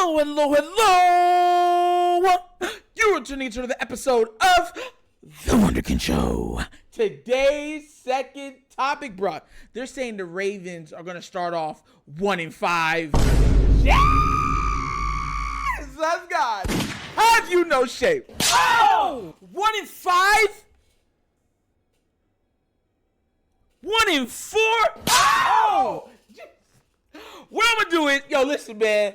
Hello, hello, hello! You are tuning into another episode of The Wunderkind Show. Today's second topic, bro. They're saying the Ravens are going to start off 1-5. Yes! Let's God. How do you know shape? Oh! 1-5? 1-4? Oh! What I'm going to do is, yo, listen, man.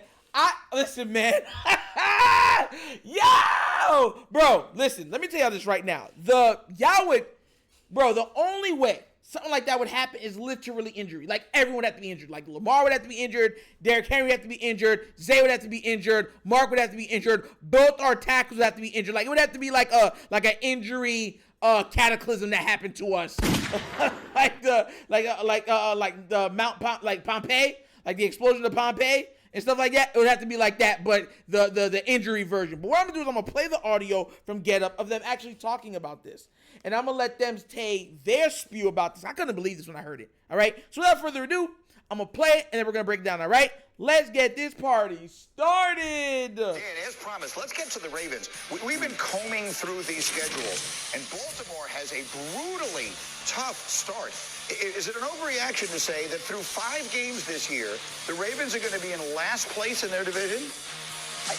Yo! Bro, listen, let me tell y'all this right now. The only way something like that would happen is literally injury. Like, everyone would have to be injured. Like, Lamar would have to be injured. Derrick Henry would have to be injured. Zay would have to be injured. Mark would have to be injured. Both our tackles would have to be injured. Like, it would have to be like an injury cataclysm that happened to us. like the Mount Pompeii, like the explosion of Pompeii. And stuff like that, it would have to be like that, but the injury version. But what I'm going to do is I'm going to play the audio from Get Up of them actually talking about this. And I'm going to let them take their spew about this. I couldn't believe this when I heard it. All right? So without further ado, I'm going to play it, and then we're going to break it down. All right? Let's get this party started. And as promised, let's get to the Ravens. We've been combing through these schedules, and Baltimore has a brutally tough start. Is it an overreaction to say that through 5 games this year, the Ravens are going to be in last place in their division?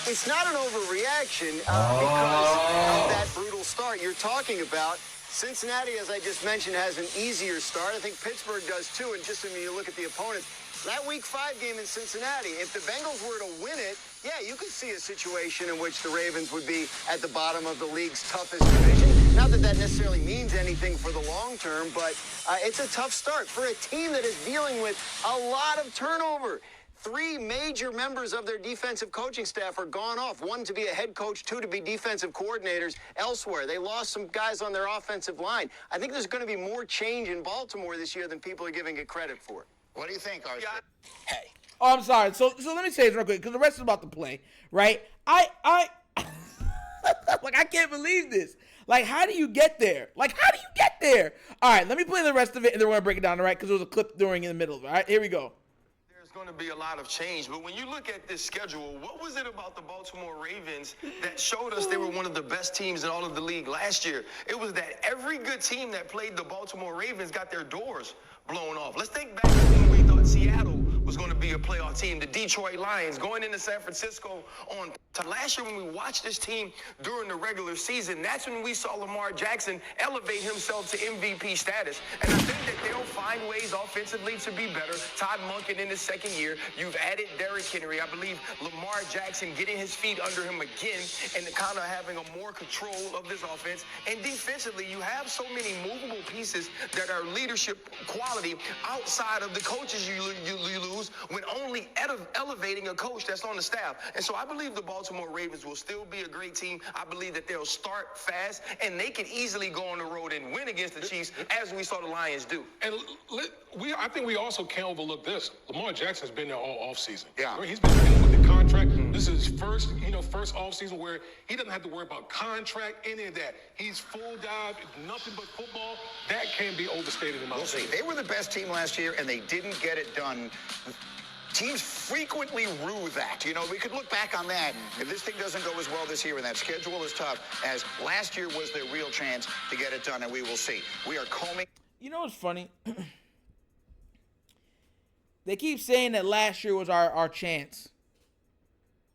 It's not an overreaction because of that brutal start you're talking about. Cincinnati, as I just mentioned, has an easier start. I think Pittsburgh does too, and just when you look at the opponents, that Week 5 game in Cincinnati, if the Bengals were to win it, yeah, you could see a situation in which the Ravens would be at the bottom of the league's toughest division. Not that that necessarily means anything for the long term, but it's a tough start for a team that is dealing with a lot of turnover. 3 major members of their defensive coaching staff are gone off. 1 to be a head coach, 2 to be defensive coordinators elsewhere. They lost some guys on their offensive line. I think there's going to be more change in Baltimore this year than people are giving it credit for. What do you think, Arthur? Hey. Oh, I'm sorry. So let me say this real quick, because the rest is about to play, right? I like, I can't believe this. Like, how do you get there? All right, let me play the rest of it, and then we're going to break it down, all right? Because there was a clip during in the middle. All right, here we go. Going to be a lot of change, but when you look at this schedule, what was it about the Baltimore Ravens that showed us they were one of the best teams in all of the league last year? It was that every good team that played the Baltimore Ravens got their doors blown off. Let's think back to when we thought Seattle was going to be a playoff team, the Detroit Lions going into San Francisco on time. Last year when we watched this team during the regular season, that's when we saw Lamar Jackson elevate himself to MVP status. And I think that they'll find ways offensively to be better. Todd Monken in his second year. You've added Derrick Henry. I believe Lamar Jackson getting his feet under him again and kind of having a more control of this offense. And defensively, you have so many movable pieces that are leadership quality outside of the coaches you lose when only elevating a coach that's on the staff. And so I believe the Baltimore Ravens will still be a great team. I believe that they'll start fast, and they can easily go on the road and win against the Chiefs, as we saw the Lions do. And I think we also can't overlook this. Lamar Jackson's been there all offseason. Yeah. He's been dealing with the contract. This is his first offseason where he doesn't have to worry about contract, any of that. He's full dive, nothing but football. That can't be overstated in my opinion. We'll see. They were the best team last year, and they didn't get it done. Teams frequently rue that. We could look back on that. If this thing doesn't go as well this year and that schedule is tough, as last year was their real chance to get it done, and we will see. We are combing. You know what's funny? They keep saying that last year was our chance.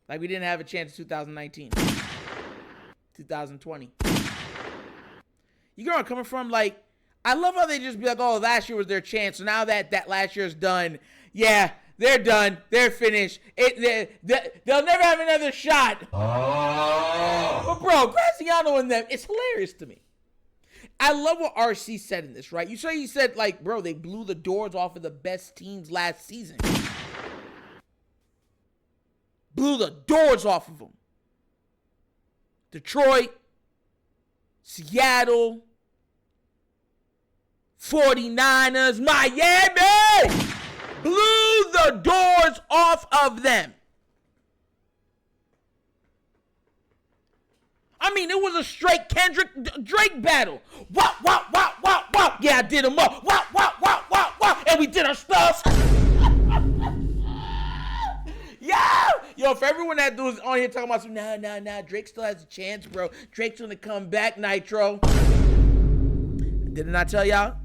Like we didn't have a chance in 2019. 2020. You know where I'm coming from? Like, I love how they just be like, oh, last year was their chance. So now that last year's done, yeah, they're done. They're finished. They'll never have another shot. Oh. But, bro, Graziano and them, it's hilarious to me. I love what RC said in this, right? He said, like, bro, they blew the doors off of the best teams last season. Blew the doors off of them. Detroit, Seattle, 49ers, Miami, blew the doors off of them. I mean, it was a straight Drake battle. Wow, wow, wow, wow, wow. Yeah, I did them up. Wow, wow, wow, wow, wow. And we did our stuff. Yo, for everyone that was on here talking about some, nah, Drake still has a chance, bro. Drake's gonna come back, Nitro. Didn't I tell y'all?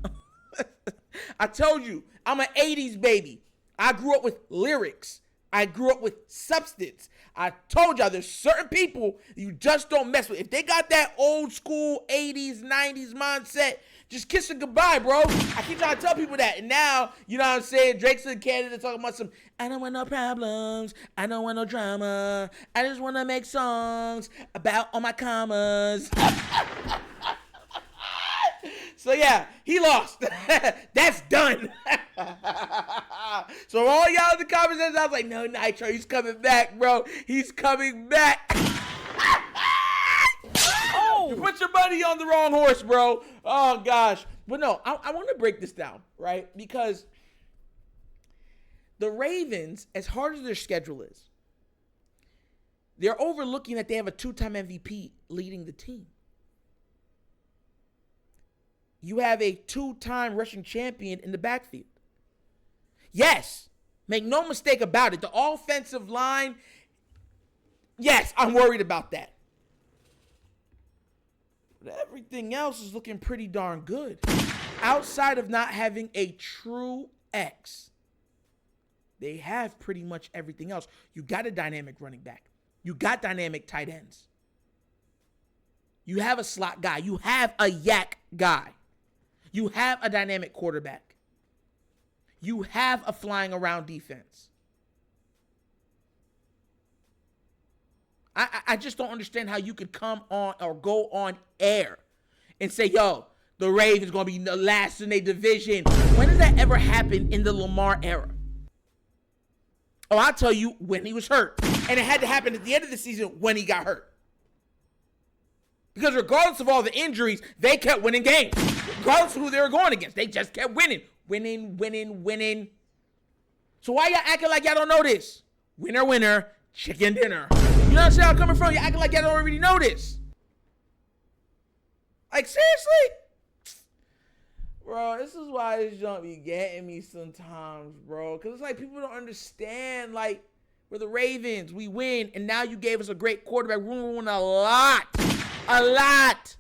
I told you, I'm an 80s baby. I grew up with lyrics. I grew up with substance. I told y'all there's certain people you just don't mess with. If they got that old school 80s, 90s mindset, just kiss it goodbye, bro. I keep trying to tell people that. And now, you know what I'm saying? Drake's in Canada talking about some, I don't want no problems. I don't want no drama. I just want to make songs about all my commas. So yeah, he lost. That's done. So all y'all in the comments, I was like, no, Nitro, he's coming back, bro. He's coming back. Oh! You put your money on the wrong horse, bro. Oh gosh. But no, I want to break this down, right? Because the Ravens, as hard as their schedule is, they're overlooking that they have a 2-time MVP leading the team. You have a 2-time rushing champion in the backfield. Yes, make no mistake about it. The offensive line, yes, I'm worried about that. But everything else is looking pretty darn good. Outside of not having a true X, they have pretty much everything else. You got a dynamic running back. You got dynamic tight ends. You have a slot guy. You have a yak guy. You have a dynamic quarterback. You have a flying around defense. I just don't understand how you could come on or go on air and say, yo, the Ravens going to be the last in their division. When did that ever happen in the Lamar era? Oh, I'll tell you, when he was hurt. And it had to happen at the end of the season when he got hurt. Because regardless of all the injuries, they kept winning games. Regardless of who they were going against, they just kept winning. Winning. So why y'all acting like y'all don't know this? Winner, chicken dinner. You know what I'm coming from? Y'all acting like y'all don't already know this. Like, seriously? Bro, this is why this junk be getting me sometimes, bro. Because it's like people don't understand, like, we're the Ravens. We win, and now you gave us a great quarterback. We're winning a lot. A lot.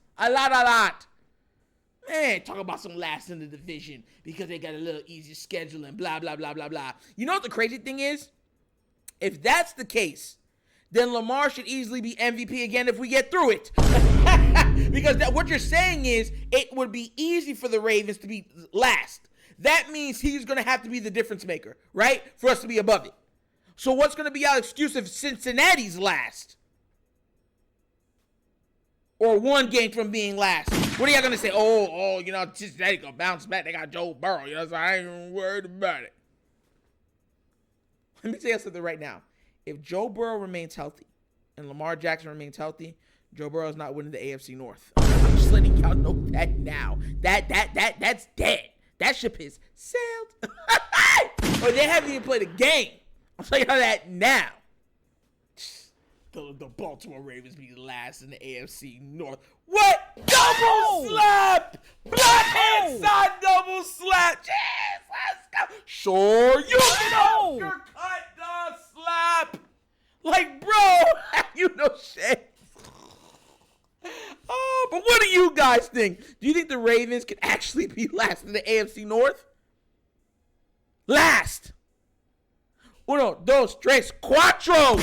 Man, talk about some last in the division because they got a little easier schedule and blah, blah, blah, blah, blah. You know what the crazy thing is? If that's the case, then Lamar should easily be MVP again if we get through it. Because what you're saying is it would be easy for the Ravens to be last. That means he's going to have to be the difference maker, right? For us to be above it. So what's going to be our excuse if Cincinnati's last? Or one game from being last? What are y'all going to say? Oh, you know, Cincinnati going to bounce back. They got Joe Burrow. You know, so I ain't even worried about it. Let me tell you something right now. If Joe Burrow remains healthy and Lamar Jackson remains healthy, Joe Burrow is not winning the AFC North. I'm just letting y'all know that now. That's dead. That ship is sailed. Or they haven't even played a game. I'm telling y'all that now. The Baltimore Ravens be last in the AFC North. What? Double slap! Blackhand side double slap! Yes, let's go! Sure, you know your cut the slap! Like, bro, you know shit. Oh, but what do you guys think? Do you think the Ravens can actually be last in the AFC North? Last! Uno, dos, tres, cuatro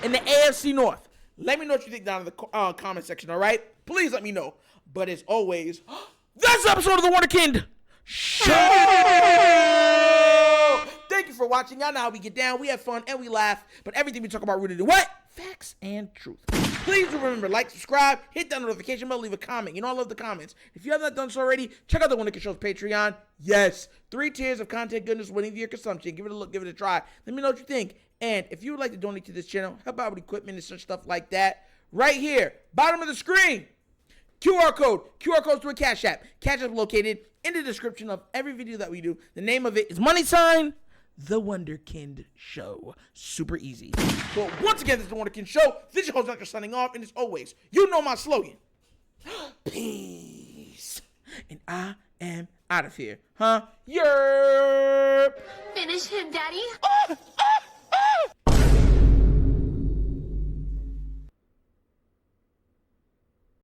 in the AFC North. Let me know what you think down in the comment section, all right? Please let me know. But as always, that's the episode of The Wunderkind Show. Thank you for watching. Y'all know how we get down. We have fun and we laugh. But everything we talk about rooted in what? Facts and truth. Please do remember, like, subscribe, hit that notification bell, leave a comment. You know I love the comments. If you have not done so already, check out The Wunderkind Show's Patreon. Yes, 3 tiers of content goodness waiting for your consumption. Give it a look, give it a try. Let me know what you think. And if you would like to donate to this channel, help out with equipment and such stuff like that, right here, bottom of the screen, QR code. QR code's to a Cash App. Cash App located in the description of every video that we do. The name of it is The Wunderkind Show. Super easy. But once again, this is The Wunderkind Show. This is your host, Dr. signing off. And as always, you know my slogan. Peace. And I am out of here. Huh? Yerp. Finish him, Daddy. Oh.